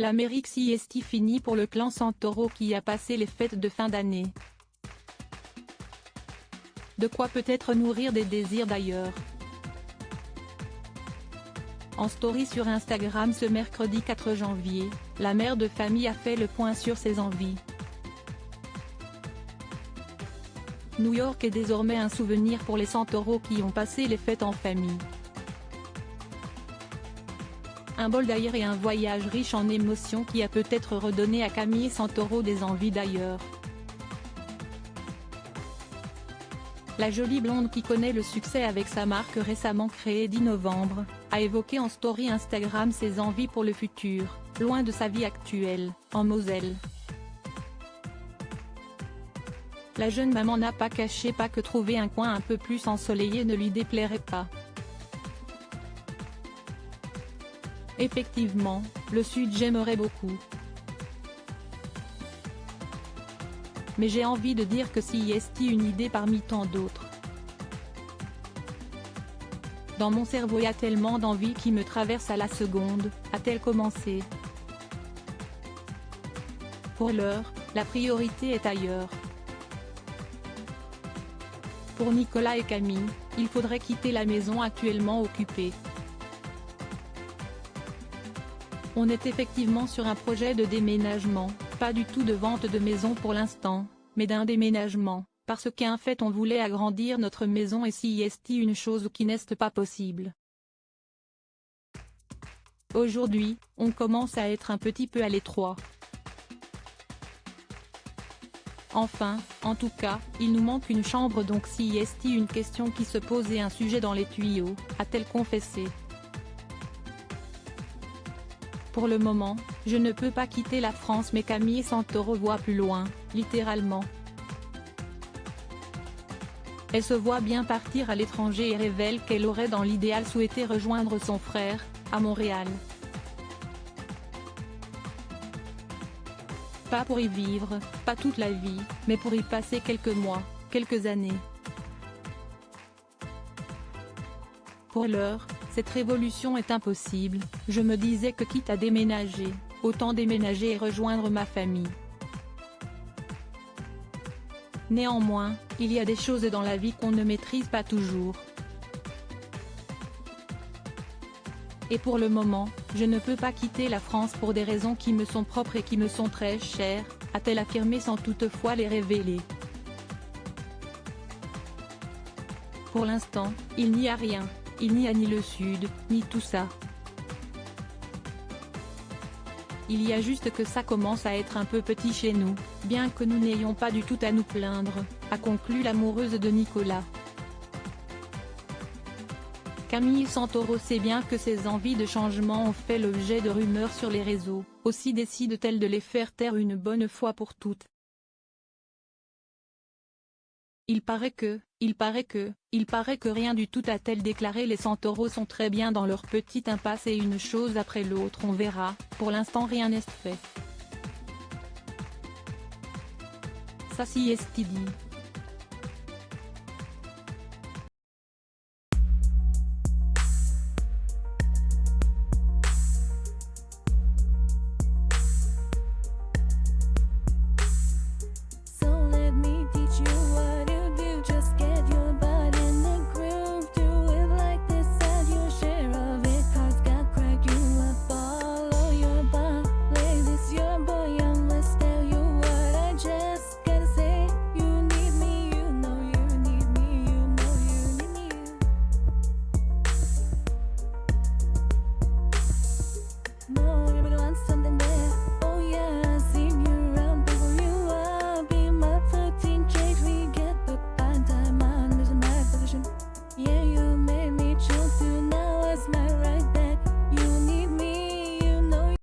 L'Amérique sieste finie pour le clan Santoro qui a passé les fêtes de fin d'année. De quoi peut-être nourrir des désirs d'ailleurs. En story sur Instagram ce mercredi 4 janvier, la mère de famille a fait le point sur ses envies. New York est désormais un souvenir pour les Santoro qui ont passé les fêtes en famille. Un bol d'air et un voyage riche en émotions qui a peut-être redonné à Camille Santoro des envies d'ailleurs. La jolie blonde qui connaît le succès avec sa marque récemment créée 10 novembre, a évoqué en story Instagram ses envies pour le futur, loin de sa vie actuelle, en Moselle. La jeune maman n'a pas caché que trouver un coin un peu plus ensoleillé ne lui déplairait pas. Effectivement, le sud j'aimerais beaucoup. Mais j'ai envie de dire que si est une idée parmi tant d'autres. Dans mon cerveau y a tellement d'envies qui me traversent à la seconde, a-t-elle commencé. Pour l'heure, la priorité est ailleurs. Pour Nicolas et Camille, il faudrait quitter la maison actuellement occupée. On est effectivement sur un projet de déménagement, pas du tout de vente de maison pour l'instant, mais d'un déménagement, parce qu'en fait on voulait agrandir notre maison et si est une chose qui n'est pas possible. Aujourd'hui, on commence à être un petit peu à l'étroit. Enfin, en tout cas, il nous manque une chambre donc si est une question qui se pose et un sujet dans les tuyaux, a-t-elle confessé. Pour le moment, je ne peux pas quitter la France mais Camille Santoro voit plus loin, littéralement. Elle se voit bien partir à l'étranger et révèle qu'elle aurait dans l'idéal souhaité rejoindre son frère, à Montréal. Pas pour y vivre, pas toute la vie, mais pour y passer quelques mois, quelques années. Pour l'heure, cette révolution est impossible, je me disais que quitte à déménager, autant déménager et rejoindre ma famille. Néanmoins, il y a des choses dans la vie qu'on ne maîtrise pas toujours. Et pour le moment, je ne peux pas quitter la France pour des raisons qui me sont propres et qui me sont très chères, a-t-elle affirmé sans toutefois les révéler. Pour l'instant, il n'y a rien, il n'y a ni le Sud, ni tout ça. Il y a juste que ça commence à être un peu petit chez nous, bien que nous n'ayons pas du tout à nous plaindre, a conclu l'amoureuse de Nicolas. Camille Santoro sait bien que ses envies de changement ont fait l'objet de rumeurs sur les réseaux, aussi décide-t-elle de les faire taire une bonne fois pour toutes. Il paraît que rien du tout a-t-elle déclaré. Les Santoro sont très bien dans leur petite impasse et une chose après l'autre on verra, pour l'instant rien n'est fait. Ça si est dit.